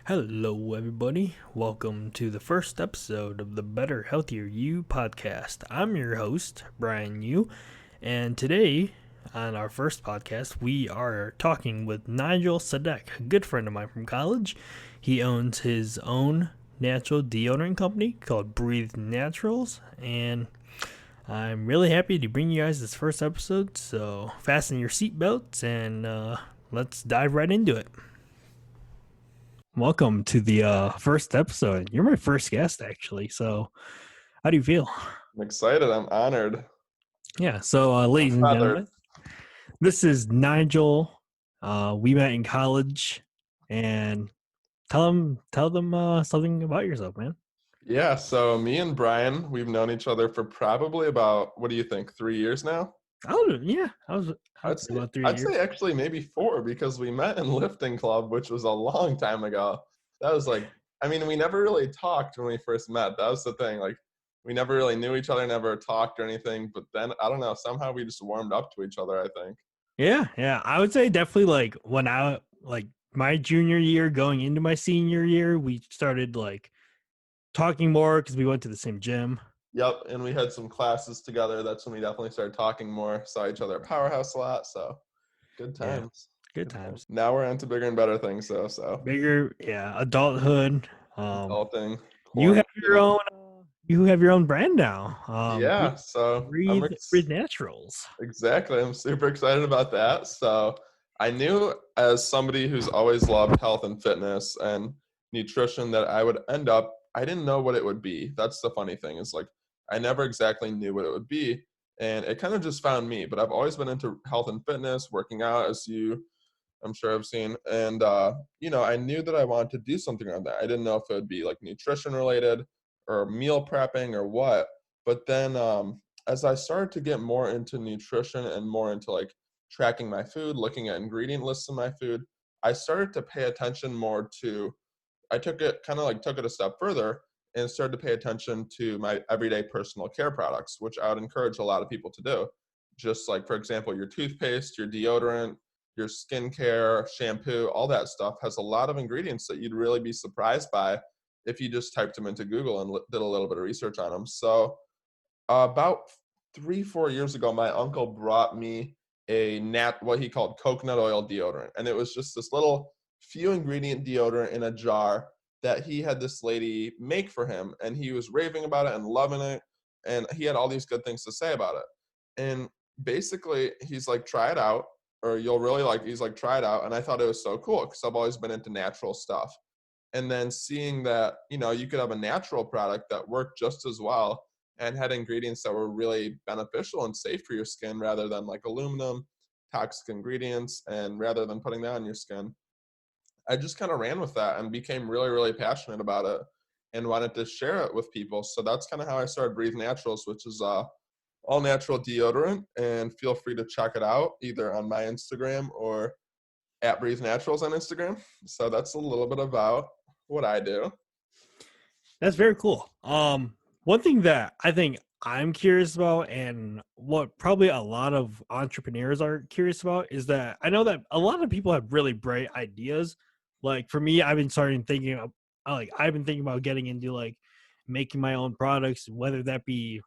Hello, everybody. Welcome to the first episode of the Better, Healthier You podcast. I'm your host, Brian Yu, and today on our first podcast, we are talking with Nigel Sadek, a good friend of mine from college. He owns his own natural deodorant company called Breathe Naturals, and I'm really happy to bring you guys this first episode. So fasten your seatbelts and let's dive right into it. Welcome to the first episode. You're my first guest, actually. So, how do you feel? I'm excited. I'm honored. Yeah. So, ladies and gentlemen, this is Nigel. We met in college, and tell them something about yourself, man. Yeah, so me and Brian, we've known each other for probably about, what do you think, 3 years now? Oh, yeah. I'd I'd say say about 3 I'd years. say actually maybe 4 because we met in lifting club, which was a long time ago. That was we never really talked when we first met. That was the thing. Like, we never really knew each other, never talked or anything. But then, I don't know, somehow we just warmed up to each other, I think. Yeah. I would say definitely like when my junior year going into my senior year, we started like talking more because we went to the same gym. Yep, and we had some classes together. That's when we definitely started talking more, saw each other at Powerhouse a lot, so good Yeah. times. Good Good times. times. Now we're into bigger and better things, so Bigger, yeah, adulthood. adulting, You have your quarantining. own you have your own brand now. Yeah, so Breathe Naturals. exactly. I'm super excited about that. So I knew as somebody who's always loved health and fitness and nutrition that I would end up, I didn't know what it would be. That's the funny thing is like, I never exactly knew what it would be. And it kind of just found me, but I've always been into health and fitness, working out as I'm sure I've seen. And, I knew that I wanted to do something on that. I didn't know if it would be like nutrition related or meal prepping or what. But then as I started to get more into nutrition and more into like tracking my food, looking at ingredient lists of my food, I started to pay attention more to, I took it a step further and started to pay attention to my everyday personal care products, which I would encourage a lot of people to do. Just like, for example, your toothpaste, your deodorant, your skincare, shampoo, all that stuff has a lot of ingredients that you'd really be surprised by if you just typed them into Google and did a little bit of research on them. So about 3-4 years ago, my uncle brought me what he called coconut oil deodorant, and it was just this little few ingredient deodorant in a jar that he had this lady make for him, and he was raving about it and loving it, and he had all these good things to say about it. And basically, he's like, try it out, or you'll really like. He's like, try it out, and I thought it was so cool because I've always been into natural stuff, and then seeing that you could have a natural product that worked just as well and had ingredients that were really beneficial and safe for your skin rather than like aluminum, toxic ingredients, and rather than putting that on your skin. I just kind of ran with that and became really, really passionate about it and wanted to share it with people. So that's kind of how I started Breathe Naturals, which is all natural deodorant. And feel free to check it out either on my Instagram or at Breathe Naturals on Instagram. So that's a little bit about what I do. That's very cool. One thing that I think I'm curious about, and what probably a lot of entrepreneurs are curious about, is that I know that a lot of people have really bright ideas. Like for me, I've been thinking about getting into like making my own products, whether that be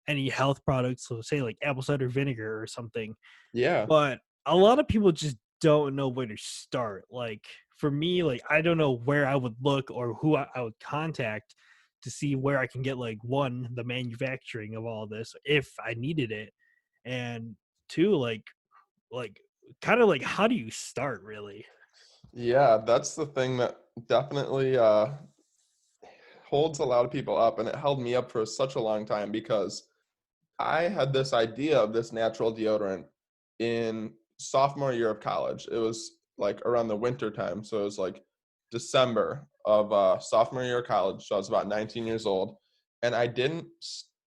any health products, so say like apple cider vinegar or something. Yeah. But a lot of people just don't know where to start. Like for me, like I don't know where I would look or who I would contact to see where I can get like one, the manufacturing of all this if I needed it, and two, like kind of like how do you start really? Yeah, that's the thing that definitely holds a lot of people up, and it held me up for such a long time because I had this idea of this natural deodorant in sophomore year of college. It was like around the winter time, so it was like December of sophomore year of college. So I was about 19 years old, and I didn't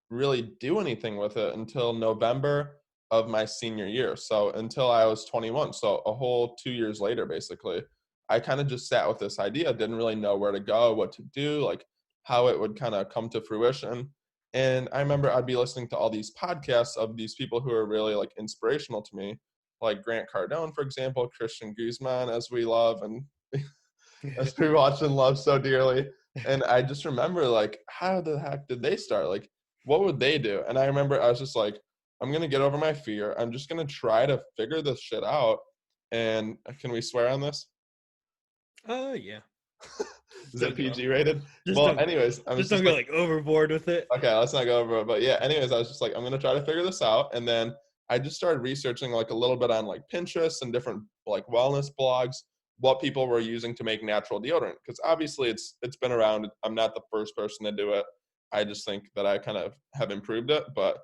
really do anything with it until November of my senior year. So until I was 21, so a whole 2 years later, basically, I kind of just sat with this idea, didn't really know where to go, what to do, like how it would kind of come to fruition. And I remember I'd be listening to all these podcasts of these people who are really like inspirational to me, like Grant Cardone, for example, Christian Guzman, as we love, and as we watch and love so dearly. And I just remember, like, how the heck did they start? Like, what would they do? And I remember I was just like, I'm going to get over my fear. I'm just going to try to figure this shit out. And can we swear on this? Oh yeah. Is Don't it go. PG rated? Just Well, don't. anyways, I was Just don't just go like, like overboard with it. okay, let's not go over it. But yeah, anyways, I was just like, I'm gonna try to figure this out. And then I just started researching like a little bit on like Pinterest and different like wellness blogs, what people were using to make natural deodorant. Because obviously it's been around. I'm not the first person to do it. I just think that I kind of have improved it. But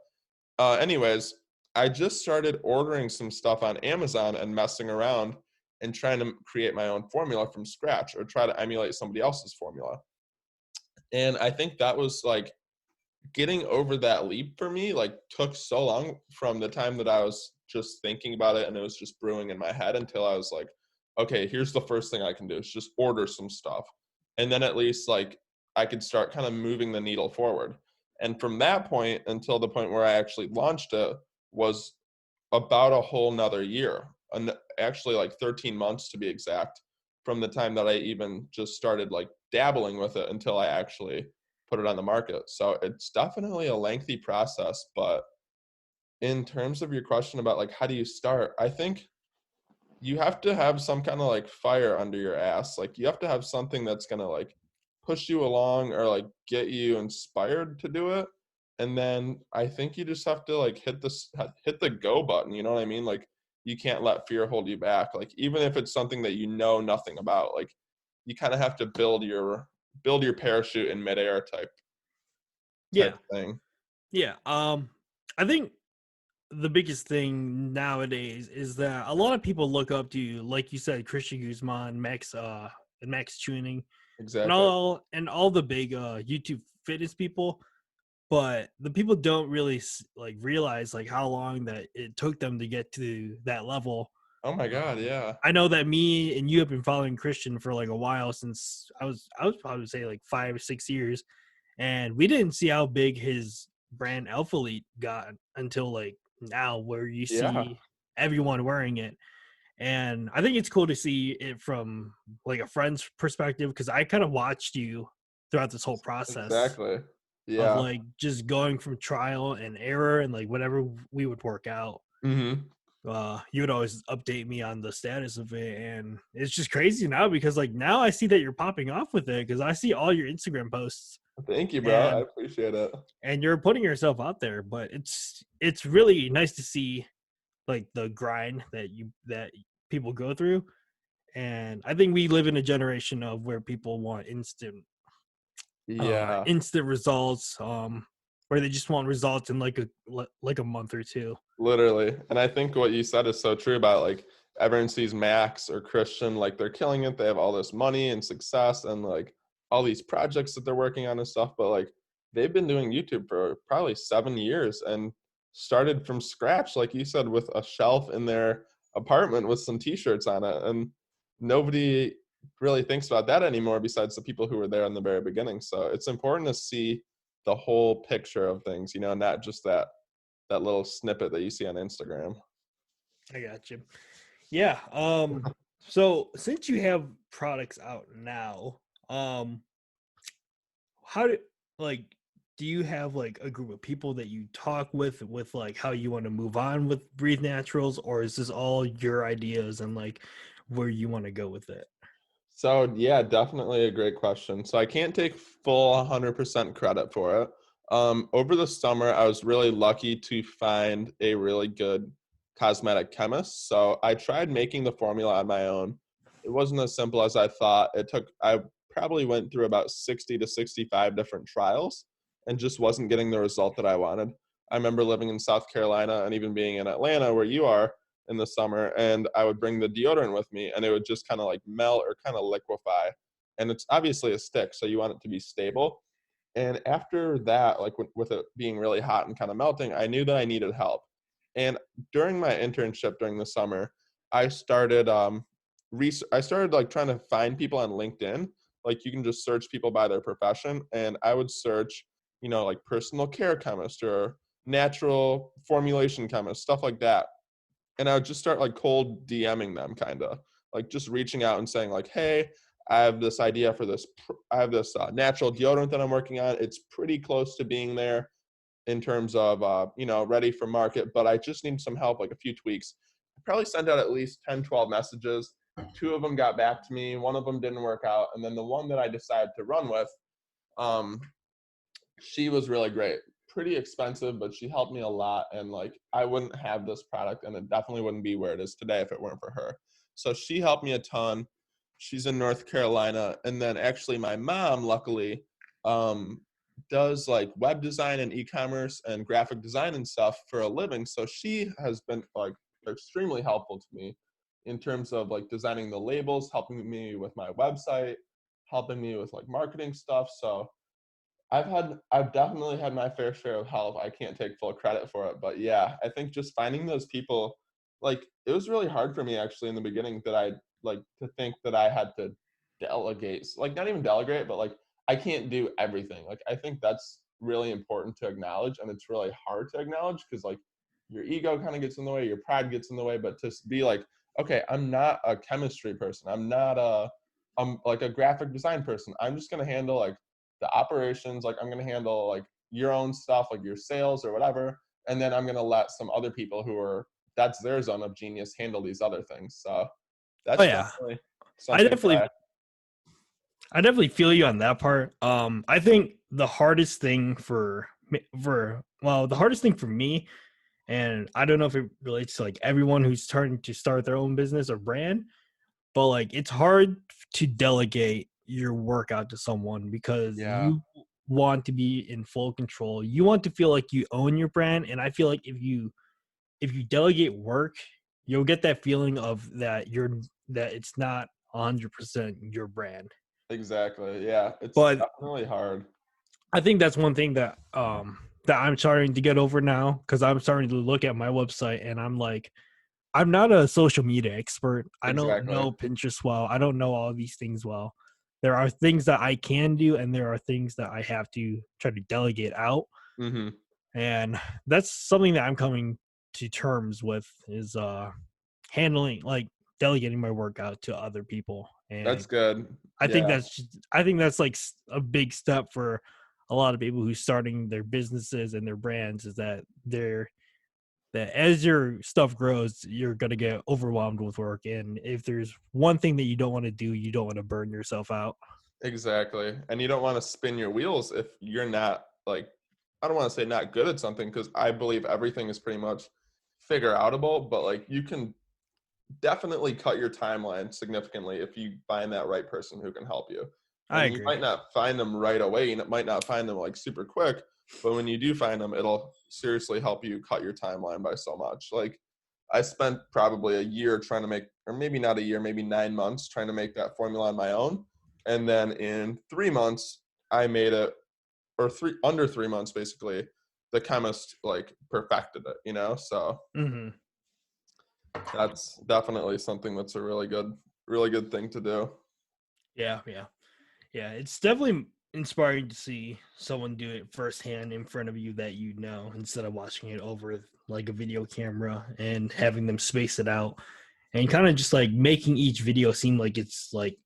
anyways, I just started ordering some stuff on Amazon and messing around and trying to create my own formula from scratch or try to emulate somebody else's formula. And I think that was like getting over that leap for me, like took so long from the time that I was just thinking about it and it was just brewing in my head until I was like, okay, here's the first thing I can do is just order some stuff. And then at least like I could start kind of moving the needle forward. And from that point until the point where I actually launched it was about a whole nother year, and actually like 13 months to be exact, from the time that I even just started like dabbling with it until I actually put it on the market. So it's definitely a lengthy process. But in terms of your question about like how do you start, I think you have to have some kind of like fire under your ass. Like you have to have something that's gonna like push you along or like get you inspired to do it. And then I think you just have to like hit the go button. You know what I mean? Like you can't let fear hold you back. Like even if it's something that you know nothing about, like you kind of have to build your parachute in midair type Yeah. thing. Yeah. I think the biggest thing nowadays is that a lot of people look up to you, like you said, Christian Guzman, and Max Tuning, Exactly. and all the big YouTube fitness people. But the people don't really like realize like how long that it took them to get to that level. Oh my God. Um, Yeah. I know that me and you have been following Christian for like a while since I was probably say like 5 or 6 years, and we didn't see how big his brand Alpha Elite got until like now, where you Yeah. see everyone wearing it. And I think it's cool to see it from like a friend's perspective because I kind of watched you throughout this whole process Exactly. of Yeah. like just going from trial and error and like whatever we would work out. Mm-hmm. You would always update me on the status of it, and it's just crazy now because like now I see that you're popping off with it because I see all your Instagram posts Thank you, bro. I and appreciate it. you're putting yourself out there. But it's really nice to see like the grind that people go through. And I think we live in a generation of where people want Yeah, instant results, where they just want results in like a month or two. literally. And I think what you said is so true about like everyone sees Max or Christian, like they're killing it. They have all this money and success and like all these projects that they're working on and stuff. But like they've been doing YouTube for probably 7 years and started from scratch, like you said, with a shelf in their apartment with some t-shirts on it. And nobody really thinks about that anymore besides the people who were there in the very beginning. So it's important to see the whole picture of things, you know, not just that little snippet that you see on Instagram. I got you. Yeah. So since you have products out now, um, how do like do you have like a group of people that you talk with like how you want to move on with Breathe Naturals, or is this all your ideas and like where you want to go with it? So yeah, definitely a great question. So I can't take full 100% credit for it. Over the summer, I was really lucky to find a really good cosmetic chemist. So I tried making the formula on my own. It wasn't as simple as I thought. I probably went through about 60 to 65 different trials and just wasn't getting the result that I wanted. I remember living in South Carolina and even being in Atlanta where you are in the summer, and I would bring the deodorant with me and it would just kind of like melt or kind of liquefy. And it's obviously a stick, so you want it to be stable. And after that, like with it being really hot and kind of melting, I knew that I needed help. And during my internship during the summer, I started I started like trying to find people on LinkedIn. Like you can just search people by their profession, and I would search, you know, like personal care chemist or natural formulation chemist, stuff like that. And I would just start like cold DMing them, kind of like just reaching out and saying like, hey, I have this idea for this. I have this natural deodorant that I'm working on. It's pretty close to being there in terms of, ready for market, but I just need some help, like a few tweaks. I probably sent out at least 10, 12 messages. 2 of them got back to me. 1 of them didn't work out. And then the one that I decided to run with, um, she was really great. Pretty expensive, but she helped me a lot. And like, I wouldn't have this product, and it definitely wouldn't be where it is today if it weren't for her. So she helped me a ton. She's in North Carolina. And then actually my mom, luckily, um, does like web design and e-commerce and graphic design and stuff for a living. So she has been like extremely helpful to me in terms of like designing the labels, helping me with my website, helping me with like marketing stuff. So I've definitely had my fair share of help. I can't take full credit for it, but yeah, I think just finding those people, like it was really hard for me actually in the beginning that I like to think that I had to delegate, like not even delegate, but like I can't do everything. Like I think that's really important to acknowledge, and it's really hard to acknowledge because like your ego kind of gets in the way, your pride gets in the way, but to be like, okay, I'm not a chemistry person. I'm like a graphic design person. I'm just going to handle like the operations, like I'm going to handle like your own stuff, like your sales or whatever, and then I'm going to let some other people who are that's their zone of genius handle these other things. So Oh that's yeah, definitely I something that definitely I definitely feel you on that part. I think the hardest thing the hardest thing for me, and I don't know if it relates to like everyone who's starting to start their own business or brand, but like it's hard to delegate your work out to someone because yeah, you want to be in full control. You want to feel like you own your brand, and I feel like if you delegate work, you'll get that feeling of that it's not 100% your brand. exactly. Yeah, it's But definitely hard. I think that's one thing that I'm starting to get over now because I'm starting to look at my website and I'm like, I'm not a social media expert. I don't Exactly. know Pinterest well. I don't know all these things well. There are things that I can do, and there are things that I have to try to delegate out. Mhm. And that's something that I'm coming to terms with is handling like delegating my work out to other people. That's And good. Yeah, I think that's like a big step for a lot of people who's starting their businesses and their brands is that as your stuff grows, you're going to get overwhelmed with work. And if there's one thing that you don't want to do, you don't want to burn yourself out. exactly. And you don't want to spin your wheels if you're not like I don't want to say not good at something because I believe everything is pretty much figure outable, but like you can definitely cut your timeline significantly if you find that right person who can help you. I And you agree. might not find them right away, and it might not find them like super quick, but when you do find them, it'll seriously help you cut your timeline by so much. Like I spent probably a year trying to make, or maybe not a year, maybe 9 months trying to make that formula on my own. And then in 3 months, I made it, or under 3 months basically, the chemist like perfected it, So Hmm. that's definitely something that's a really good thing to do. Yeah, yeah, yeah. It's definitely inspiring to see someone do it firsthand in front of you that you know, instead of watching it over like a video camera and having them space it out and kind of just like making each video seem like it's like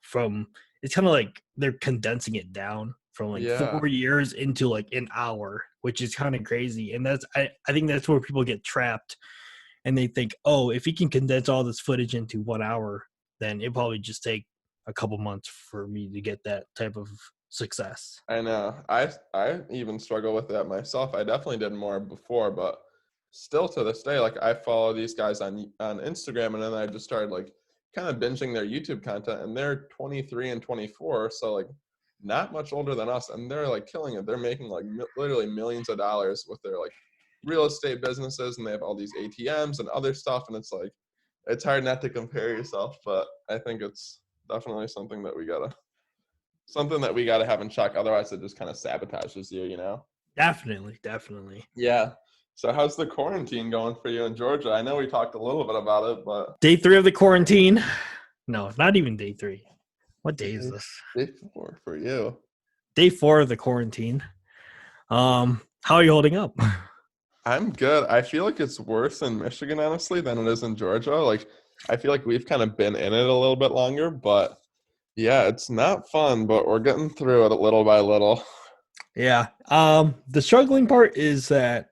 from it's kind of like they're condensing it down from like Yeah, 4 years into like an hour, which is kind of crazy. And I think that's where people get trapped and they think, oh, if he can condense all this footage into 1 hour, then it probably just take a couple months for me to get that type of success. I know. I even struggle with that myself. I definitely did more before, but still to this day, like I follow these guys on Instagram, and then I just started like kind of binging their YouTube content, and they're 23 and 24, so like not much older than us, and they're like killing it. They're making like literally millions of dollars with their like real estate businesses, and they have all these ATMs and other stuff, and it's like it's hard not to compare yourself, but I think it's definitely something that we got to have in check. Otherwise, it just kind of sabotages you. Definitely, definitely. Yeah. So, how's the quarantine going for you in Georgia? I know we talked a little bit about it, but Day 3 of the quarantine. No, not even day 3. What day is day, this? day 4 for you. Day 4 of the quarantine. How are you holding up? I'm good. I feel like it's worse in Michigan, honestly, than it is in Georgia. Like, I feel like we've kind of been in it a little bit longer, but Yeah, it's not fun, but we're getting through it little by little. Yeah. The struggling part is that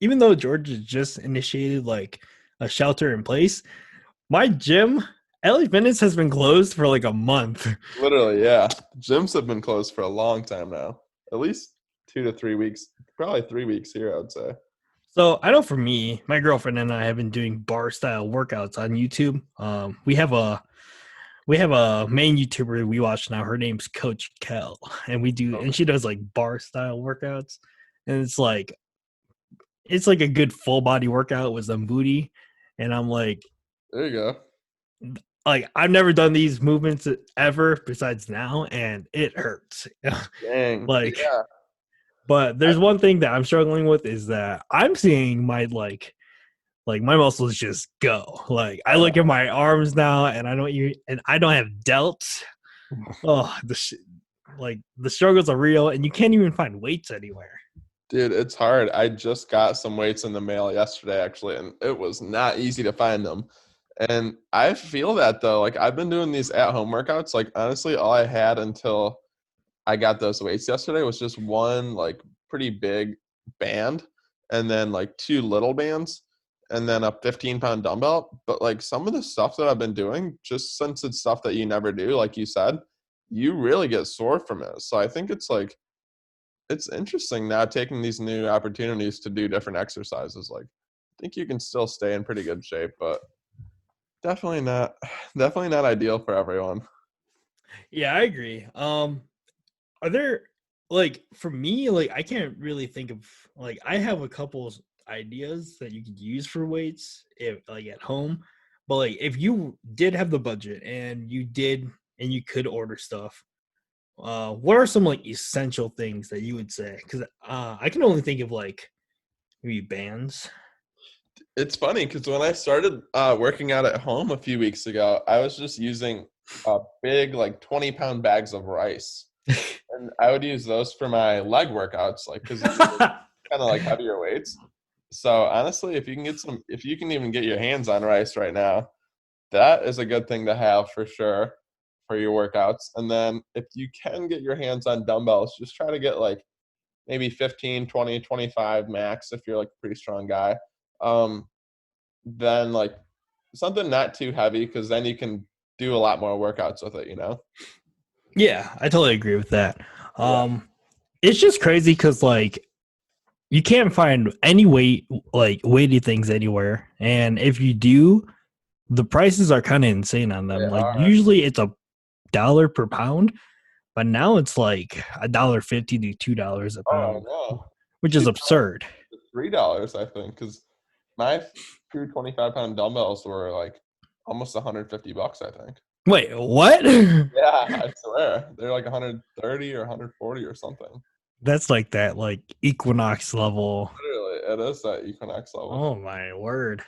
even though Georgia just initiated like a shelter in place, my gym, LA Fitness, has been closed for like a month. Literally, yeah. Gyms have been closed for a long time now. At least 2 to 3 weeks. Probably 3 weeks here, I would say. So I know for me, my girlfriend and I have been doing bar style workouts on YouTube. We have a main YouTuber we watch now. Her name's Coach Kel, and Okay. she does like bar style workouts, and it's like a good full body workout with some booty, and I'm There you go. like I've never done these movements ever besides now, and it hurts. Dang. like, Yeah. but there's one thing that I'm struggling with is that I'm seeing my my muscles just go. Like I I look at know. my arms now, and I don't have delts. Oh, the struggles are real, and you can't even find weights anywhere. Dude, it's hard. I just got some weights in the mail yesterday, actually, and it was not easy to find them. And I feel that though. Like I've been doing these at-home workouts. Like honestly, all I had until I got those weights yesterday was just one like pretty big band and then like two little bands and then a 15-pound dumbbell. But like some of the stuff that I've been doing, just since it's stuff that you never do, like you said, you really get sore from it. So I think it's interesting now taking these new opportunities to do different exercises. Like I think you can still stay in pretty good shape, but definitely not definitely not ideal for everyone. Yeah, I agree. Are there for me, I can't really think of I have a couple ideas that you could use for weights if at home, but if you did have the budget and you could order stuff, what are some essential things that you would say? Because I can only think of maybe bands. It's funny because when I started working out at home a few weeks ago, I was just using big, like 20-pound bags of rice. And I would use those for my leg workouts, like because they're kind of like heavier weights. So honestly, if you can even get your hands on rice right now, that is a good thing to have for sure for your workouts. And then if you can get your hands on dumbbells, just try to get like maybe 15, 20, 25 max if you're like a pretty strong guy. Um, then like something not too heavy because then you can do a lot more workouts with it, you know? Yeah, I totally agree with that. Yeah. Um, it's just crazy because you can't find any weighty things anywhere, and if you do, the prices are kind of insane on They them. Like are. usually it's $1 per pound, but now it's like $1.50 to $2 a Oh, I pound, know. which is absurd. $3, I think, because my two 25-pound dumbbells were like almost 150 bucks, I think. Wait, what? Yeah, I swear. They're like 130 or 140 or something. That's like that Equinox level. Literally, it is that Equinox level. Oh my word.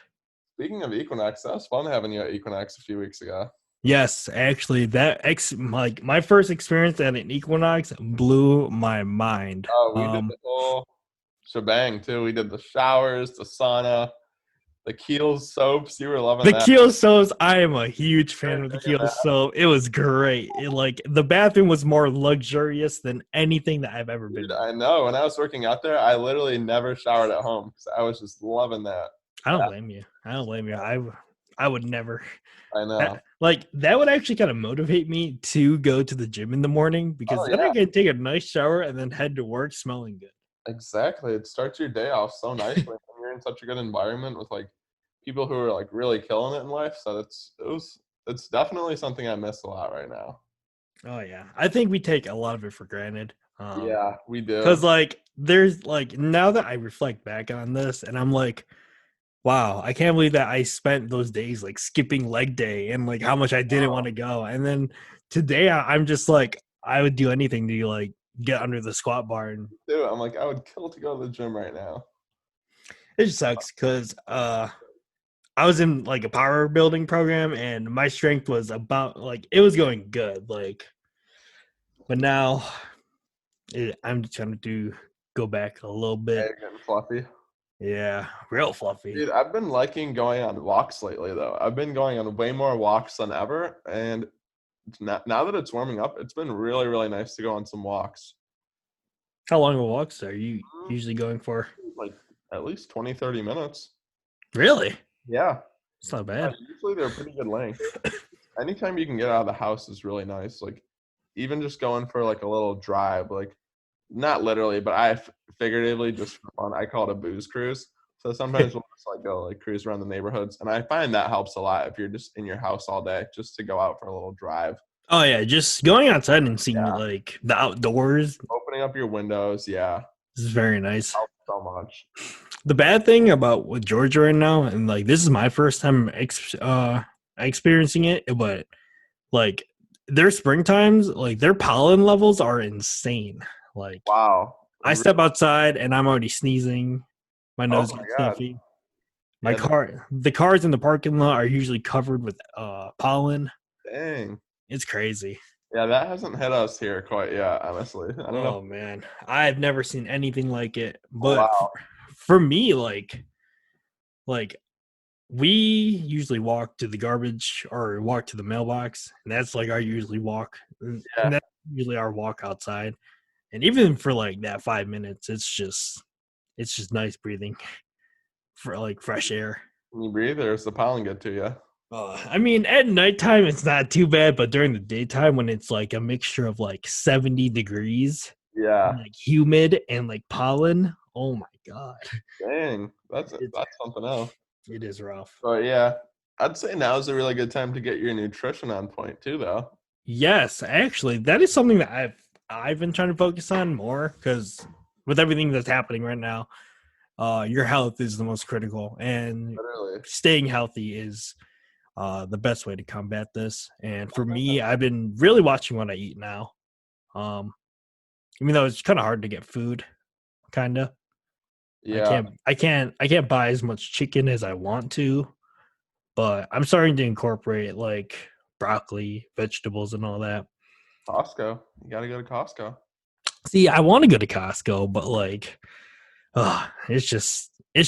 Speaking of Equinox, that was fun having you at Equinox a few weeks ago. Yes, actually, my first experience at an Equinox blew my mind. Oh, we did the whole shebang too. We did the showers, the sauna, the Kiehl's soaps. You were loving The that. Keel soaps, I am a huge You fan were of the digging Keel that. soap. It was great. The bathroom was more luxurious than anything that I've ever Dude, been in. I know. When I was working out there, I literally never showered at home. So I was just loving that. I don't blame you. I don't blame you. I would never. I know. That would actually kind of motivate me to go to the gym in the morning because Oh then I yeah, can take a nice shower and then head to work smelling exactly. It starts your day off so nicely when you're in such a good environment with like people who are like really killing it in life. So it's definitely something I miss a lot right now. good. Oh yeah, I think we take a lot of it for granted. Yeah, we do. Because there's now that I reflect back on this, and I'm like, wow, I can't believe that I spent those days skipping leg day and how much I didn't want Oh, to go. And then today I'm just I would do anything to get under the squat bar. And dude, I'm like I would kill to go to the gym right now. it just sucks because I was in a power building program and my strength was about it was going good. But now I'm just trying to go back a little Hey, bit. getting fluffy. Yeah, real fluffy. Dude, I've been liking going on walks lately though. I've been going on way more walks than ever, and now that it's warming up, it's been really, really nice to go on some walks. How long of walks are you Mm, usually going for? Like at least 20, 30 minutes. Really? Yeah. It's not bad. Usually they're pretty good length. Anytime you can get out of the house is really nice. Like even just going for like a little drive, like not literally, but figuratively just for fun. I call it a booze cruise. So sometimes we'll just like go like cruise around the neighborhoods, and I find that helps a lot if you're just in your house all day, just to go out for a little drive. Oh yeah, just going outside and seeing Yeah, like the outdoors opening up your windows, yeah, is very nice. helps so much. The bad thing about with Georgia right now, and like this is my first time experiencing it, but like their spring times, like their pollen levels are insane. Like Wow. I step outside and I'm already sneezing. My Oh nose my gets God. stuffy. Yeah. The cars in the parking lot are usually covered with pollen. Dang. It's crazy. Yeah, that hasn't hit us here quite yet, honestly. I don't know. Oh man, I've never seen anything like it. But Wow. for me, like we usually walk to the garbage or walk to the mailbox, and that's like our usually walk, and Yeah. that's usually our walk outside. And even for like that 5 minutes, it's just nice breathing for like fresh air. Can you breathe or does the pollen get to you? I mean, at nighttime it's not too bad, but during the daytime when it's like a mixture of like 70 degrees, Yeah. and, like humid and like pollen, oh my god, Dang. That's it's that's something else. it is rough. But yeah, I'd say now is a really good time to get your nutrition on point too, though. Yes, actually, that is something that I've been trying to focus on more because with everything that's happening right now, your health is the most critical, and Literally. staying healthy is the best way to combat this. And for me, I've been really watching what I eat now. Um, even though it's kind of hard to get food, kind of. Yeah. I can't buy as much chicken as I want to, but I'm starting to incorporate like broccoli, vegetables, and all that. Costco. You gotta go to Costco. See, I want to go to Costco, but like, it's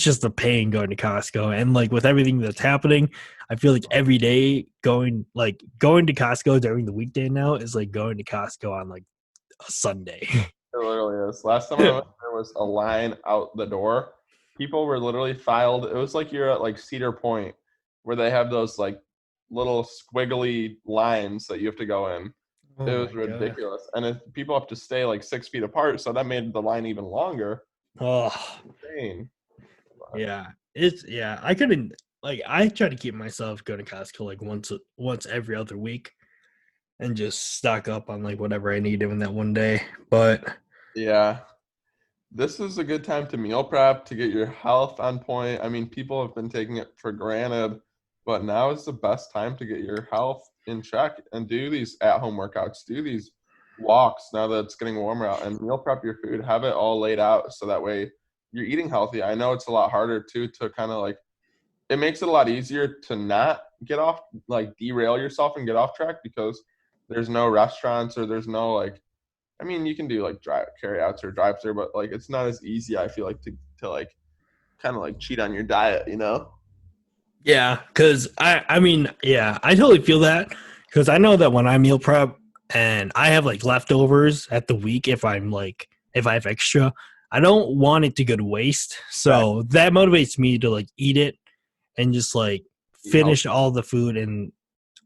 just a pain going to Costco, and like with everything that's happening, I feel like every day going to Costco during the weekday now is like going to Costco on like a Sunday. It literally is. Last time I went, there was a line out the door. People were literally filed. It was like you're at like Cedar Point, where they have those like little squiggly lines that you have to go in. It Oh was my god. ridiculous, and if people have to stay like 6 feet apart, so that made the line even longer. Oh Insane. But yeah, it's yeah. I couldn't like I try to keep myself going to Costco like once every other week and just stock up on like whatever I need in that one day. But yeah, this is a good time to meal prep to get your health on point. I mean, people have been taking it for granted, but now is the best time to get your health in check and do these at-home workouts, do these walks now that it's getting warmer out, and meal prep your food, have it all laid out so that way you're eating healthy. I know it's a lot harder too to kind of like it makes it a lot easier to not get off like derail yourself and get off track because there's no restaurants or there's no like I mean, you can do like drive carry outs or drive through, but like it's not as easy. I feel like to like kind of like cheat on your diet, you know? yeah, because I mean, yeah, I totally feel that because I know that when I meal prep and I have like leftovers at the week, if I have extra, I don't want it to go to waste. Right. So that motivates me to like eat it and just like Eat healthy. finish all the food, and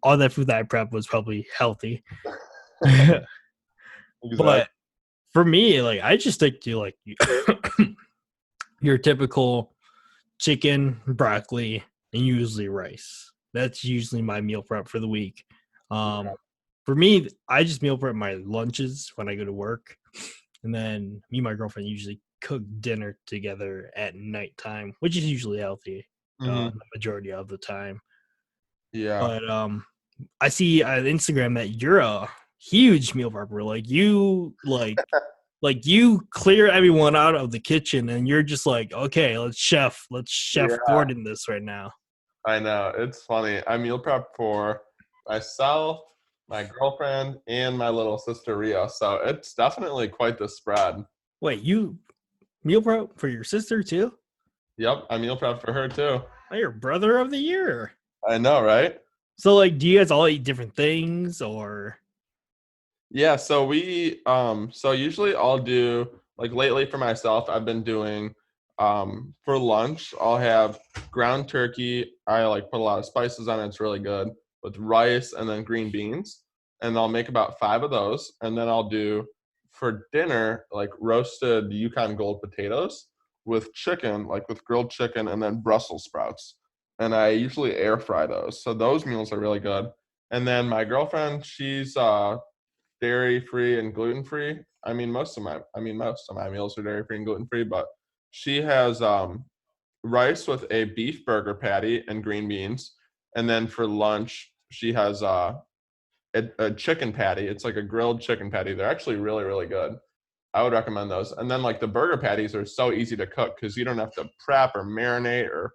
all that food that I prep was probably healthy. Exactly. But for me, like I just stick to like your typical chicken, broccoli, and usually rice. That's usually my meal prep for the week. Yeah. For me, I just meal prep my lunches when I go to work, and then me and my girlfriend usually cook dinner together at nighttime, which is usually healthy Hmm. the majority of the time. Yeah. But I see on Instagram that you're a huge meal prepper. Like you clear everyone out of the kitchen, and you're just like, okay, let's chef Yeah. Gordon this right now. I know. It's funny. I meal prep for myself, my girlfriend, and my little sister Rio. So it's definitely quite the spread. Wait, you meal prep for your sister too? Yep. I meal prep for her too. Oh, you're brother of the year. I know, right? So like, do you guys all eat different things or? Yeah, so so usually I'll do like lately for myself, I've been doing for lunch, I'll have ground turkey. I like put a lot of spices on it, it's really good with rice and then green beans. And I'll make about 5 of those. And then I'll do for dinner like roasted Yukon Gold potatoes with chicken, like with grilled chicken and then Brussels sprouts. And I usually air fry those. So those meals are really good. And then my girlfriend, she's dairy free and gluten free. Most of my meals are dairy free and gluten free, but she has rice with a beef burger patty and green beans, and then for lunch she has a chicken patty. It's like a grilled chicken patty. They're actually really really good. I would recommend those. And then like the burger patties are so easy to cook because you don't have to prep or marinate or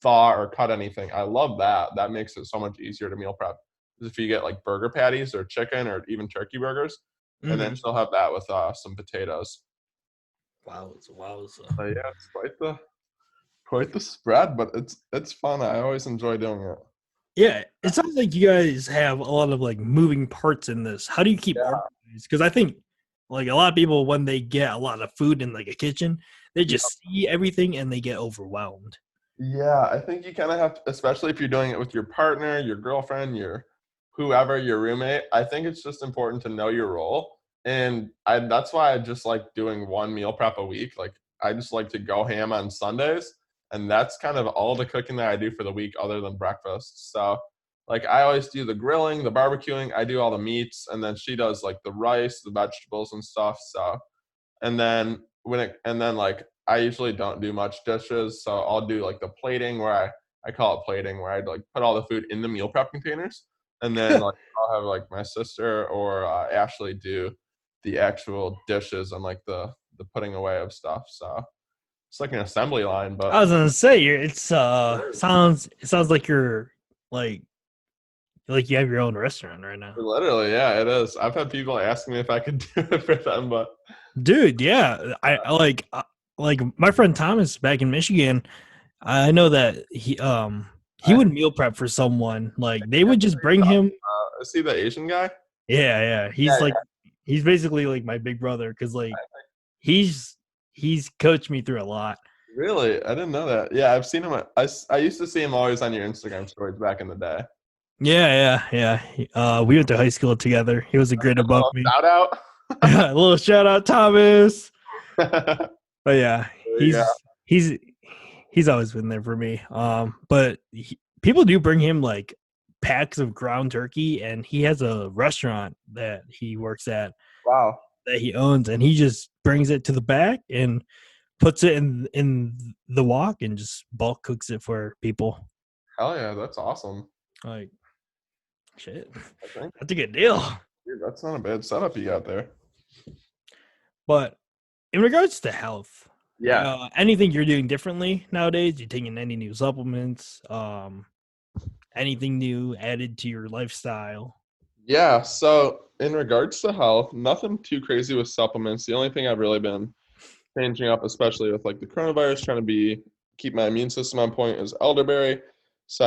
thaw or cut anything. I love that. That makes it so much easier to meal prep. If you get like burger patties or chicken or even turkey burgers, and then Mm-hmm. she'll have that with some potatoes. Wow, wow. So yeah, it's quite the spread, but it's fun. I always enjoy doing it. Yeah, it sounds like you guys have a lot of like moving parts in this. How do you keep Yeah. organized? Because I think like a lot of people when they get a lot of food in like a kitchen, they Yeah. just see everything and they get overwhelmed. Yeah, I think you kind of have to, especially if you're doing it with your partner, your girlfriend, your whoever, your roommate. I think it's just important to know your role. And that's why I just like doing one meal prep a week. Like I just like to go ham on Sundays. And that's kind of all the cooking that I do for the week other than breakfast. So like I always do the grilling, the barbecuing, I do all the meats, and then she does like the rice, the vegetables and stuff. So and then like I usually don't do much dishes, so I'll do like the plating where I call it plating where I'd like put all the food in the meal prep containers, and then like I'll have like my sister or Ashley do the actual dishes and like the putting away of stuff. So it's like an assembly line, I but was gonna say it's sounds like like you have your own restaurant right now. literally, yeah, it is. I've had people ask me if I could do it for them, but Dude, yeah. I like my friend Thomas back in Michigan. I know that he I would meal prep for someone. Like they would just bring him. see the Asian guy. Yeah, yeah. Yeah, He's basically like my big brother because like he's he's coached me through a lot. really? I didn't know that. Yeah, I've seen him. I used to see him always on your Instagram stories back in the day. Yeah, yeah, yeah. We went to high school together. He was a grade above Oh, me. shout out. A little shout out, Thomas. There But yeah, you go. he's always been there for me. But people do bring him like packs of ground turkey, and he has a restaurant that he works at Wow. that he owns, and he just brings it to the back and puts it in the wok and just bulk cooks it for people. Hell yeah, that's awesome. Like shit, I think, that's a good deal. dude, that's not a bad setup you got there. But in regards to health, Yeah. anything you're doing differently nowadays? You taking any new supplements? Anything new added to your lifestyle? Yeah. So in regards to health, nothing too crazy with supplements. The only thing I've really been changing up, especially with like the coronavirus, trying to keep my immune system on point, is elderberry. So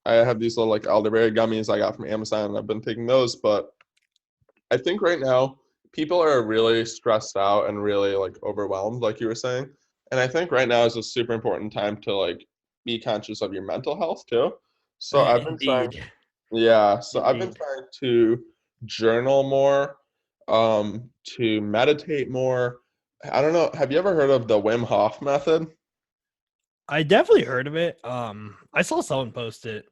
I have these little like elderberry gummies I got from Amazon, and I've been taking those. But I think right now people are really stressed out and really like overwhelmed, like you were saying. And I think right now is a super important time to like be conscious of your mental health too. So I've been trying, Indeed, yeah. So I've been indeed. trying to journal more, to meditate more. I don't know. Have you ever heard of the Wim Hof method? I definitely heard of it. I saw someone post it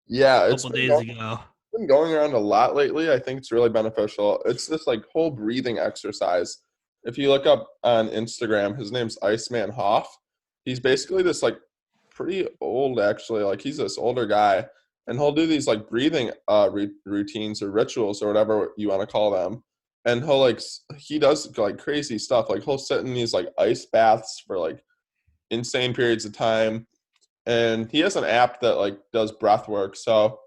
Yeah, a couple days ago. been going around a lot lately. I think it's really beneficial. It's this like whole breathing exercise. If you look up on Instagram, his name's Iceman Hoff. He's basically this like pretty old actually. Like he's this older guy, and he'll do these like breathing routines or rituals or whatever you want to call them. And he does like crazy stuff. Like he'll sit in these like ice baths for like insane periods of time. And he has an app that like does breath work. So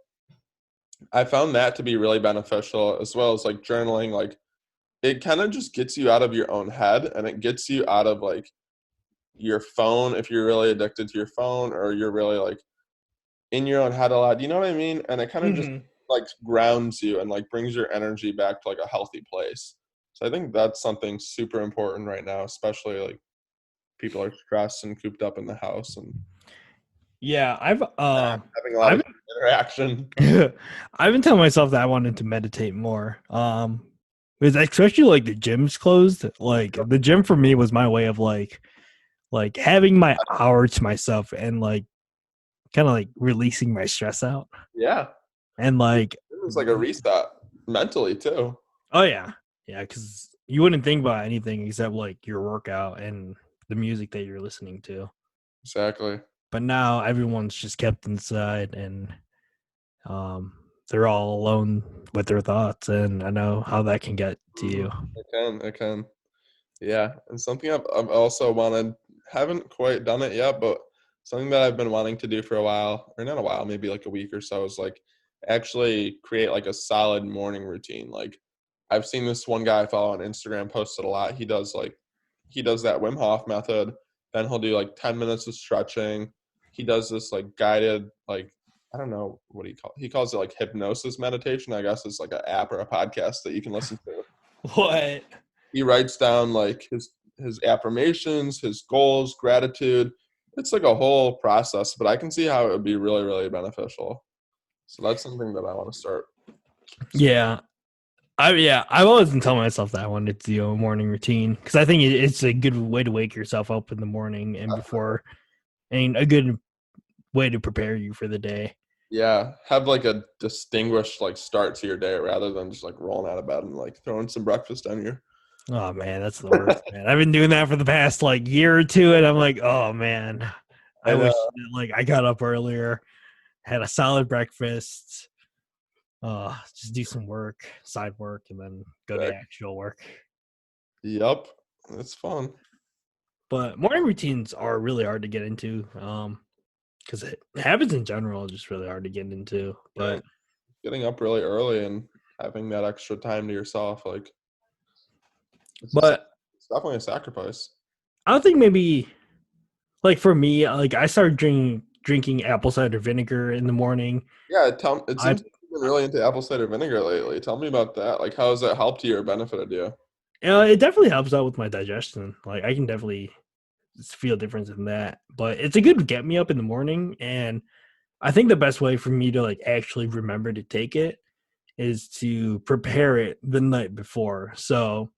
I found that to be really beneficial, as well as like journaling. Like it kind of just gets you out of your own head, and it gets you out of like your phone if you're really addicted to your phone, or you're really like in your own head a lot. You know what I mean? And it kind of just Hmm. like grounds you and like brings your energy back to like a healthy place. So I think that's something super important right now, especially like people are stressed and cooped up in the house and Yeah, having a lot I've of interaction. been I've been telling myself that I wanted to meditate more. Because especially like the gym's closed. Like the gym for me was my way of like having my hour to myself and like kind of like releasing my stress out. Yeah. And like, It was like a reset mentally too. oh yeah, yeah, because you wouldn't think about anything except like your workout and the music that you're listening to. Exactly. But now everyone's just kept inside and um, they're all alone with their thoughts, and I know how that can get to Mhm. you. It can. Yeah, and something I've also wanted, haven't quite done it yet, but something that I've been wanting to do for a while, or not a while, maybe like a week or so, is like actually create like a solid morning routine. Like I've seen this one guy I follow on Instagram posted a lot. He does that Wim Hof method. Then he'll do like 10 minutes of stretching. He does this like guided like I don't know what he calls it like hypnosis meditation. I guess it's like an app or a podcast that you can listen to. What? He writes down like his affirmations, his goals, gratitude. It's like a whole process, but I can see how it would be really, really beneficial. So that's something that I want to start. Yeah, I've always been telling myself that I wanted to do a morning routine because I think it's a good way to wake yourself up in the morning and before, and a good way to prepare you for the day. Yeah, have like a distinguished like start to your day rather than just like rolling out of bed and like throwing some breakfast on your. Oh man, that's the worst, man. I've been doing that for the past like year or two, and I'm like, oh man, I I know. wish that, like I got up earlier, had a solid breakfast, just do some work, side work, and then go to actual work. Yep, it's fun. But morning routines are really hard to get into, because habits in general are just really hard to get into. Yeah, But getting up really early and having that extra time to yourself, like it's a, but it's definitely a sacrifice. I don't think maybe like for me, like I started drinking apple cider vinegar in the morning. Yeah, it I seems like you've been really into apple cider vinegar lately. Tell me about that. Like, how has that helped you or benefited you? it definitely helps out with my digestion. Like I can definitely feel a difference in that. But it's a good get me up in the morning, and I think the best way for me to like actually remember to take it is to prepare it the night before. So,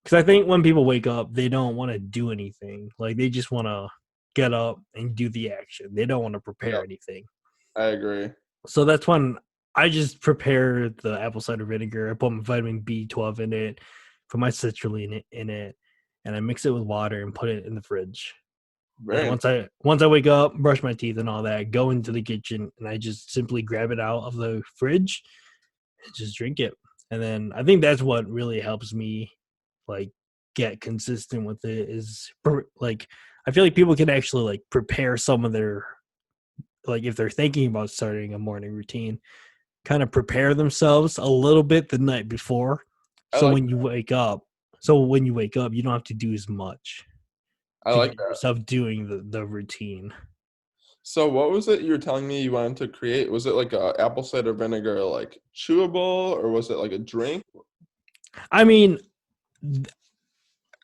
because I think when people wake up, they don't want to do anything. Like they just want to get up and do the action. They don't want to Yeah, prepare anything. I agree. So that's when I just prepare the apple cider vinegar. I put my vitamin B12 in it, put my citrulline in it, and I mix it with water and put it in the fridge. And Very nice. once I wake up, brush my teeth and all that, go into the kitchen and I just simply grab it out of the fridge and just drink it. And then I think that's what really helps me like get consistent with it is like I feel like people can actually like prepare some of their like if they're thinking about starting a morning routine, kind of prepare themselves a little bit the night before. I So like when you wake up, you don't have to do as much I to like get that. yourself doing the routine. So, what was it you were telling me you wanted to create? Was it like a apple cider vinegar like chewable, or was it like a drink? I mean,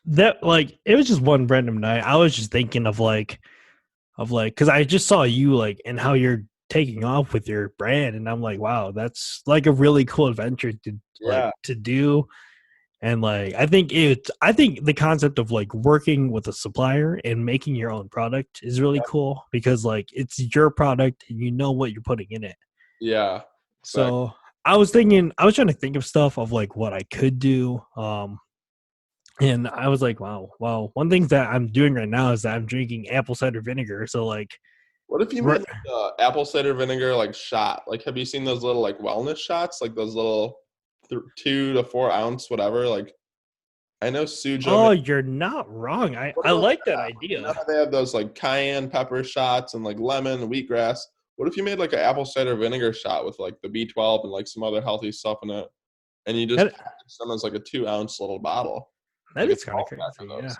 that like it was just one random night. I was just thinking of like because I just saw you like and how you're taking off with your brand, and I'm like, wow, that's like a really cool adventure to like Yeah, to do. And like I think the concept of like working with a supplier and making your own product is really cool because like it's your product and you know what you're putting in it. yeah, exactly. So I was trying to think of stuff of like what I could do. And I was like, wow. One thing that I'm doing right now is that I'm drinking apple cider vinegar. So like, What if you made like a apple cider vinegar like shot? Like, have you seen those little like wellness shots? Like those little 2 to 4 ounce whatever. Like, I know Suja. oh, you're not wrong. What I about like that that? You know idea. how they have those like cayenne pepper shots and like lemon and wheatgrass? What if you made like an apple cider vinegar shot with like the B12 and like some other healthy stuff in it, and you just That package them as like a 2 ounce little bottle, that like a is kind of 12 pack of crazy. Yeah. those?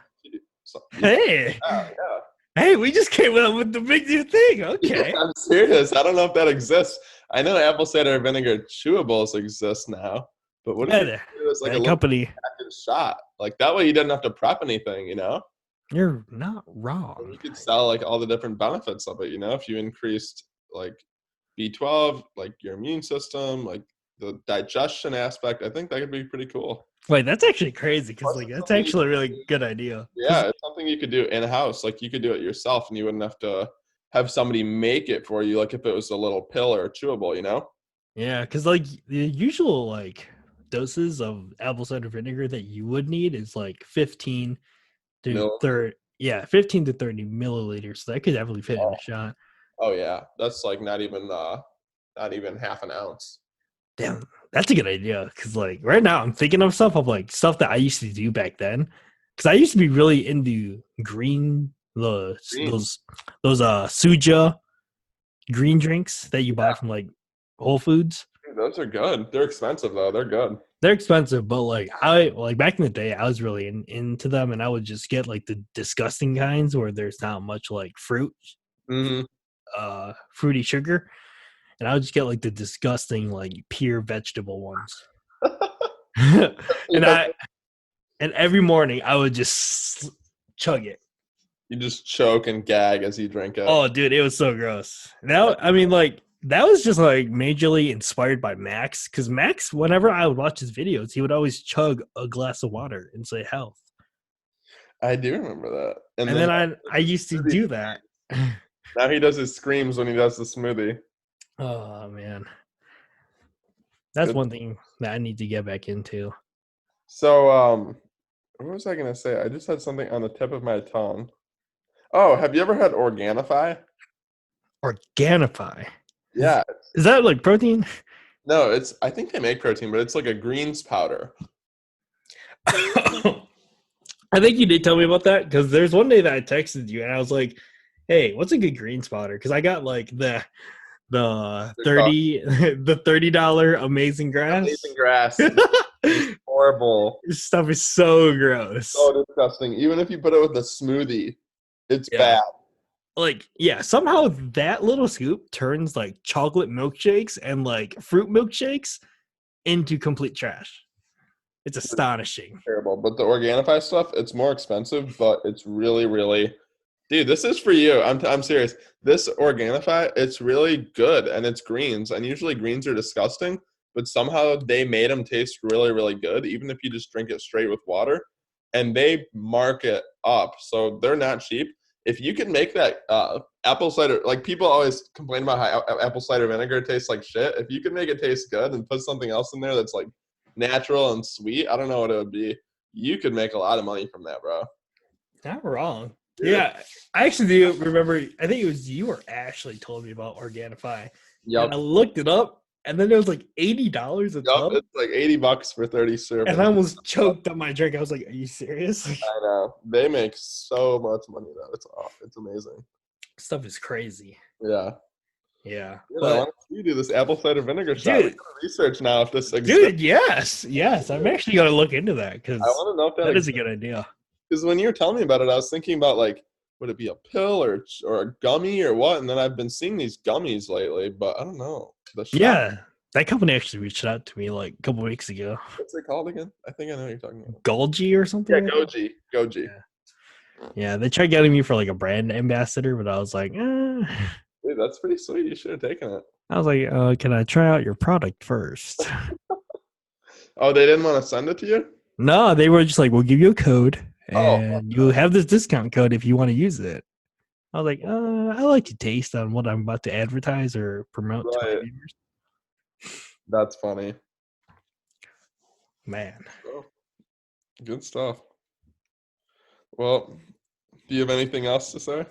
So you could, Hey, yeah, yeah. Hey, we just came up with the big new thing. Yeah, Okay. I'm serious. I don't know if that exists. I know apple cider vinegar chewables exist now, but what if Yeah, you do as like a that little company, packaged shot? Like that way you didn't have to prep anything, you know? you're not And wrong. you could sell like all the different benefits of it, you know, if you increased like B12, like your immune system, like the digestion aspect, I think that could be pretty cool. Wait, that's actually crazy because Plus, like it's that's something you actually a could really do, good idea. Because yeah, it's something you could do in house. Like you could do it yourself and you wouldn't have to have somebody make it for you, like if it was a little pill or a chewable, you know? yeah, because like the usual like doses of apple cider vinegar that you would need is like 15 to Mill. 30. Yeah, 15 to 30 milliliters. So that could definitely fit in a shot. Oh yeah. That's like not even half an ounce. Damn, that's a good idea. Because like right now, I'm thinking of stuff of like stuff that I used to do back then. Because I used to be really into green the Green. those suja green drinks that you buy Yeah, from like Whole Foods. dude, those are good. They're expensive though. They're good. They're expensive, but like I like back in the day, I was really into them, and I would just get like the disgusting kinds where there's not much like Hmm. fruity sugar, and I would just get like the disgusting like pure vegetable ones. and Yeah, I and every morning I would just chug it. you just choke and gag as you drink it. Oh, dude, it was so gross. Now, I mean, like that was just like majorly inspired by Max, because Max, whenever I would watch his videos, he would always chug a glass of water and say health. I do remember that. And And then then I his used to smoothie. do that. Now he does his screams when he does the smoothie. Oh man, that's It's, one thing that I need to get back into. so what was I gonna say? I just had something on the tip of my tongue. Oh, have you ever had Organifi? Organifi. Is, Yeah. is that like protein? No, it's I think they make protein, but it's like a greens powder. I think you did tell me about that because there's one day that I texted you and I was like, "Hey, what's a good green spotter?" Because I got like the They're called 30 the $30 amazing amazing grass. grass. It's horrible. This stuff is so gross. So disgusting. Even if you put it with a smoothie, it's Yeah. bad. Like, yeah, somehow that little scoop turns like chocolate milkshakes and like fruit milkshakes into complete trash. It's astonishing. Terrible. But the Organifi stuff, it's more expensive, but it's really, really, dude. This is for you. I'm serious. This Organifi, it's really good, and it's greens. And usually greens are disgusting, but somehow they made them taste really, really good, even if you just drink it straight with water. And they mark it up, so they're not cheap. If you can make that apple cider, like people always complain about how apple cider vinegar tastes like shit. If you can make it taste good and put something else in there that's like natural and sweet, I don't know what it would be. You could make a lot of money from that, bro. Not wrong. Dude. Yeah, I actually do remember. I think it was you or Ashley told me about Organifi, and I Yep. looked it up, and then it was like $80 a Yep. tub, It's like $80 for 30 and I servings. almost choked on my drink. I was like, "Are you serious?" I know. They make so much money though. It's amazing. Stuff is crazy. Yeah. Yeah, Dude, I but want to see you do this apple cider vinegar shot. We dude, gotta research now if this exists. dude, yes, I'm actually gonna look into that I because want to know if that that is exists. a good idea. Because when you were telling me about it, I was thinking about like, would it be a pill or a gummy or what? And then I've been seeing these gummies lately, but I don't know. The shot, Yeah, that company actually reached out to me like a couple weeks ago. what's it called again? I think I know what you're talking about. Golgi or something Yeah, like that. Goji. Goji. Yeah. Yeah, they tried getting me for like a brand ambassador, but I was like, Dude, that's pretty sweet. You should have taken it. I was like, can I try out your product first? Oh, they didn't want to send it to you? No, they were just like, we'll give you a code Oh, and you'll have this discount code if you want to use it. I was like, I like to taste on what I'm about to advertise or promote to my right. viewers. That's funny. Man. Oh, good stuff. Well, do you have anything else to say?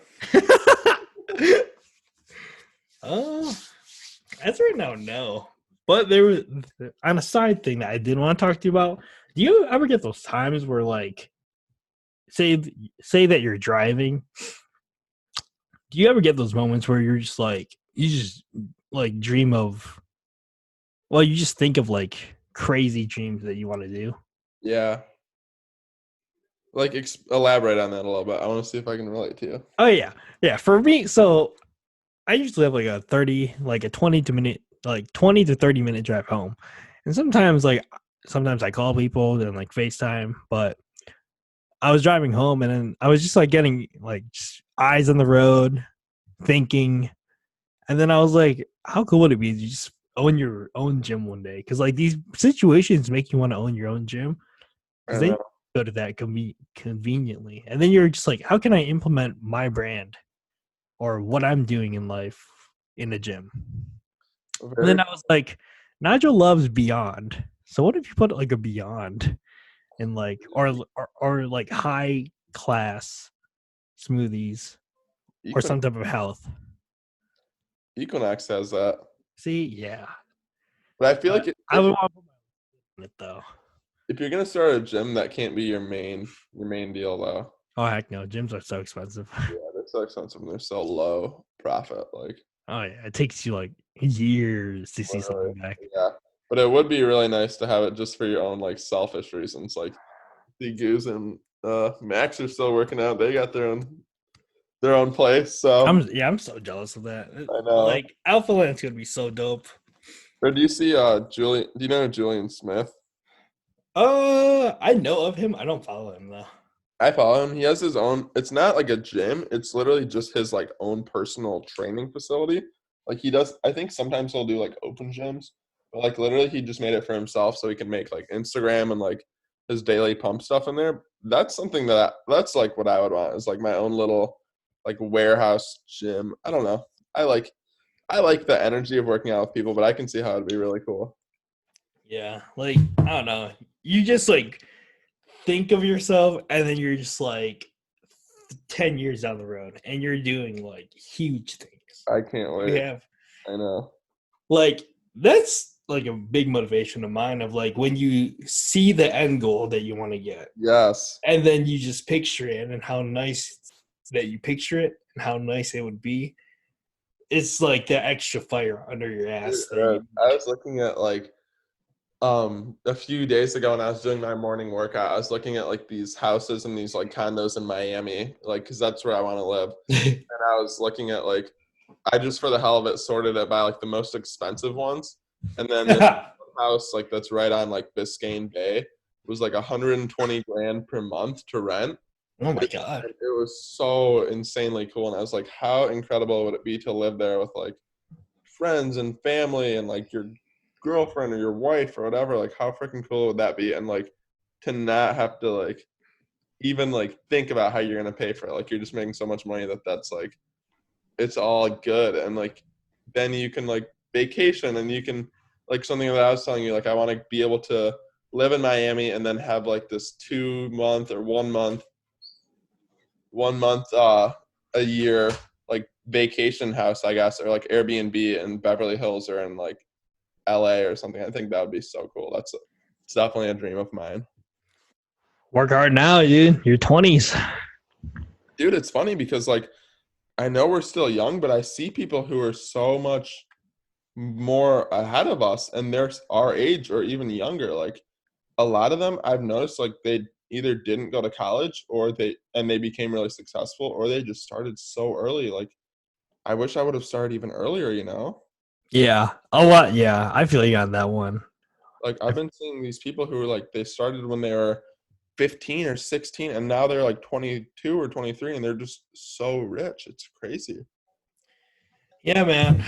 uh, as right now, no. But there was on a side thing that I did want to talk to you about. Do you ever get those times where like say that you're driving? Do you ever get those moments where you're just like you just like dream of you just think of like crazy dreams that you want to do? Yeah. Like elaborate on that a little bit. I want to see if I can relate to you. Oh yeah, yeah. For me, so I usually have like a 20 to 30 minute drive home, and sometimes I call people and like FaceTime, but I was driving home and then I was just like getting like just eyes on the road, thinking, and then I was like, how cool would it be to just own your own gym one day? Because like these situations make you want to own your own gym because I then you know. go to that conveniently, and then you're just like, how can I implement my brand or what I'm doing in life in a gym? And Very. then I was like, Nigel loves Beyond. So what if you put like a Beyond in like or like high class smoothies or Equin- some type of health? Equinox has that, See, yeah. but I feel But like I would want to put my on it though. if you're gonna start a gym, that can't be your main deal though. Oh heck no, gyms are so expensive. Yeah, they're so expensive and they're so low profit. Like Oh yeah, it takes you like years to see literally, something back. yeah. But it would be really nice to have it just for your own like selfish reasons. Like the Goose and Max are still working out. They got their own place. So I'm so jealous of that. I know. Like Alpha Land's gonna be so dope. Or do you see Julian? Do you know Julian Smith? I know of him. I don't follow him though. I follow him. He has his own. It's not like a gym. It's literally just his like own personal training facility. Like he does. I think sometimes he'll do like open gyms, but like literally he just made it for himself so he can make like Instagram and like his daily pump stuff in there. That's something that's like what I would want is like my own little like warehouse gym. I don't know. I like the energy of working out with people, but I can see how it'd be really cool. Yeah, like I don't know. You just like think of yourself, and then you're just like 10 years down the road, and you're doing like huge things. I can't You wait. have I know. like that's like a big motivation of mine of like when you see the end goal that you want to get, Yes. and then you just picture it and how nice that you picture it and how nice it would be. It's like the extra fire under your ass that you I need. was looking at like a few days ago when I was doing my morning workout, I was looking at like these houses and these like condos in Miami, like because that's where I want to live. And I was looking at like I just for the hell of it sorted it by like the most expensive ones, and then this house like that's right on like Biscayne Bay was like 120 grand per month to rent. Oh my It, god. it was so insanely cool, and I was like, how incredible would it be to live there with like friends and family and like your girlfriend or your wife or whatever? Like, how freaking cool would that be? And like to not have to like even like think about how you're gonna pay for it. Like, you're just making so much money that's like it's all good, and like then you can like vacation and you can like something that I was telling you, like I want to be able to live in Miami and then have like this 2 month or 1 month a year like vacation house, I guess, or like Airbnb in Beverly Hills or in like LA or something. I think that would be so cool. It's definitely a dream of mine. Work hard now, dude. Your 20s. Dude, it's funny because like I know we're still young, but I see people who are so much more ahead of us and they're our age or even younger. Like a lot of them I've noticed like they either didn't go to college or they became really successful or they just started so early. Like I wish I would have started even earlier, you know? Yeah, a lot. Yeah, I feel you on that one. Like I've been seeing these people who are like they started when they were 15 or 16 and now they're like 22 or 23 and they're just so rich. It's crazy. Yeah, man.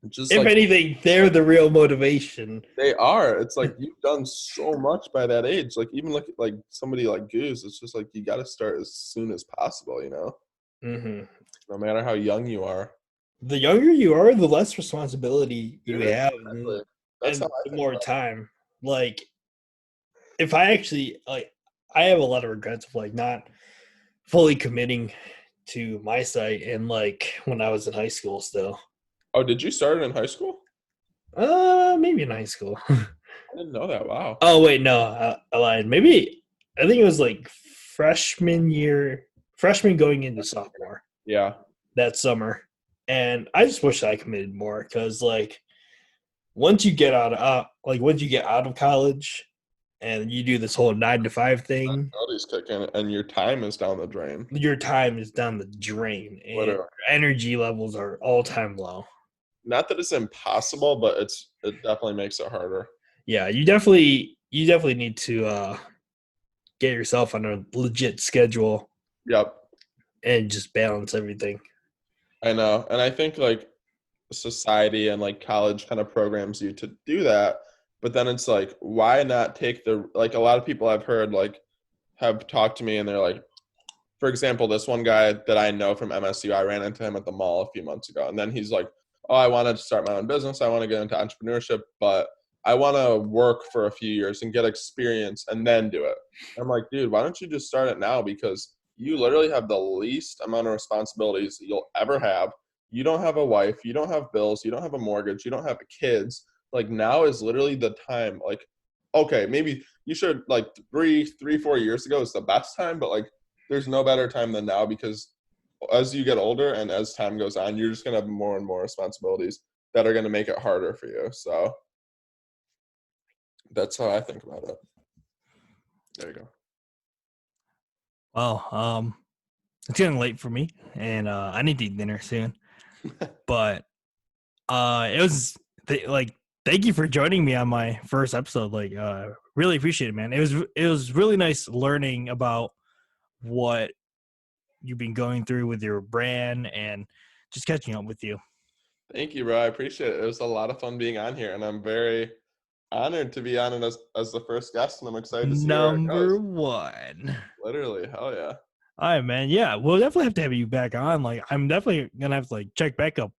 Just If like anything, they're the real motivation. they are. It's like you've done so much by that age. Like even like somebody like Goose, it's just like you got to start as soon as possible, you know? Hmm. No matter how young you are. The younger you are, the less responsibility you Dude, have, exactly. That's how and I the think more about time. Like, if I actually like, I have a lot of regrets of like not fully committing to my site, and like when I was in high school, still. it. Oh, did you start it in high school? Maybe in high school. I didn't know that. Wow. Oh wait, no, I lied. Maybe I think it was like freshman year, freshman going into sophomore Yeah. that summer, and I just wish I committed more because like once you get out of college and you do this whole 9 to 5 thing, Body's kicking, and your time is down the drain. your time is down the drain, and Literally. your energy levels are all time low. Not that it's impossible, but it definitely makes it harder. Yeah, you definitely need to get yourself on a legit schedule. Yep. And just balance everything. I know. And I think like society and like college kind of programs you to do that. But then it's like, why not take like a lot of people I've heard like have talked to me and they're like, for example, this one guy that I know from MSU, I ran into him at the mall a few months ago. And then he's like, oh, I wanted to start my own business. I want to get into entrepreneurship, but I want to work for a few years and get experience and then do it. I'm like, dude, why don't you just start it now? Because you literally have the least amount of responsibilities that you'll ever have. You don't have a wife. You don't have bills. You don't have a mortgage. You don't have kids. Like now is literally the time. Like, okay, maybe you should like 4 years ago is the best time, but like there's no better time than now because as you get older and as time goes on, you're just going to have more and more responsibilities that are going to make it harder for you. So that's how I think about it. There you go. Well, it's getting late for me, and I need to eat dinner soon. But it was thank you for joining me on my first episode. Like, really appreciate it, man. It was really nice learning about what you've been going through with your brand and just catching up with you. Thank you, bro. I appreciate it. It was a lot of fun being on here, and I'm very honored to be on it as the first guest, and I'm excited to see where it Number goes. one. Literally, hell yeah. All right, man. Yeah, we'll definitely have to have you back on. Like, I'm definitely gonna have to like check back up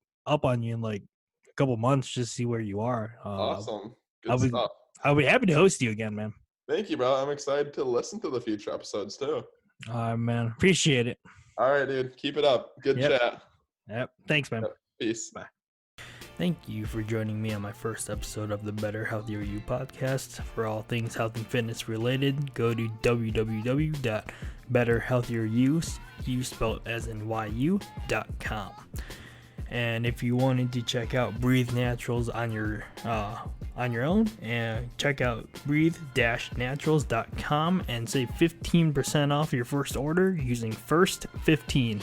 on you in like a couple months just to see where you are. Awesome. Good stuff. I'll be happy to host you again, man. Thank you, bro. I'm excited to listen to the future episodes too. All right, man. Appreciate it. All right, dude. Keep it up. Good chat. Yep. Thanks, man. Yep. Peace. Bye. Thank you for joining me on my first episode of the Better Healthier You podcast. For all things health and fitness related, go to www.betterhealthieryou, you spelled as in YU.com. And if you wanted to check out Breathe Naturals on your own, and check out breathe-naturals.com and save 15% off your first order using FIRST15.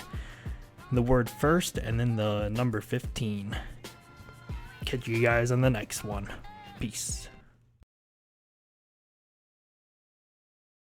The word first and then the number 15. Catch you guys on the next one. Peace.